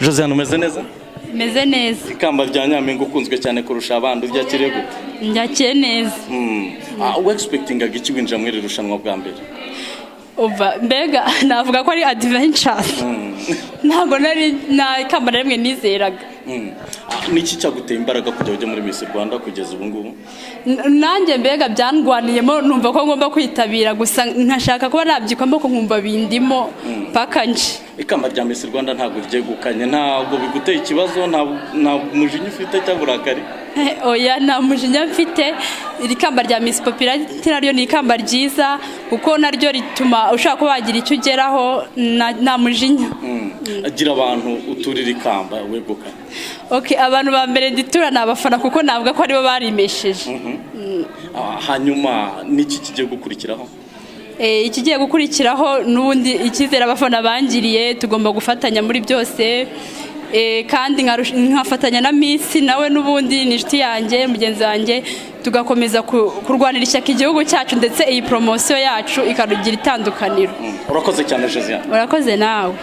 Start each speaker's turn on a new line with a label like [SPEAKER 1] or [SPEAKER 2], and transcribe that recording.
[SPEAKER 1] Josiane umeze neza?
[SPEAKER 2] Meze neza.
[SPEAKER 1] Ikamba rya Nyampinga ukunzwe cyane kurusha abandi uryakiriye gute?
[SPEAKER 2] Njyakiye neza.
[SPEAKER 1] We expectingaga iki winjira muri irushanwa bwa mbere?
[SPEAKER 2] Mbega navuga ko ari adventures. Ntabwo na ikamba rimwe nizeraga.
[SPEAKER 1] Niki cyaguteye imbaraga kujya ujya muri Miss Rwanda kugeza ubu ngubu?
[SPEAKER 2] Nanjye mbega byandwaniyemo numva ko ngomba kwitabira gusa nkashaka kuba nabyikwamo ko nkumva bindimo paka nje.
[SPEAKER 1] Ikamba rya Miss Rwanda ntabwo rigiye gukanye, ntabwo biguteye ikibazo, nta mujinya ufite cy'aburakari?
[SPEAKER 2] Oya, nta mujinya mfite. Iri kamba rya Miss Popularity naryo ni ikamba ryiza kuko naryo rituma ushaka ko wagira icyo ugeraho, nta mujinya.
[SPEAKER 1] Agira abantu uturira ikamba weguka.
[SPEAKER 2] Okay, abantu ba mbere nditura nabafana kuko navuga ko aribo barimesheje.
[SPEAKER 1] Hanyuma niki kigiye gukurikiraho?
[SPEAKER 2] Ikigiye gukurikiraho n'ubundi ikizera abafana bangiriye, tugomba gufatanya muri byose. Kandi nkafatanya na Miss nawe n'ubundi ni inshuti yanjye, mugenzi wanjye, tugakomeza kurwanira ishyaka igihugu cyacu ndetse iyi promotion yacu ikarugira itandukaniro.
[SPEAKER 1] Urakoze cyane Josiane.
[SPEAKER 2] Urakoze nawe.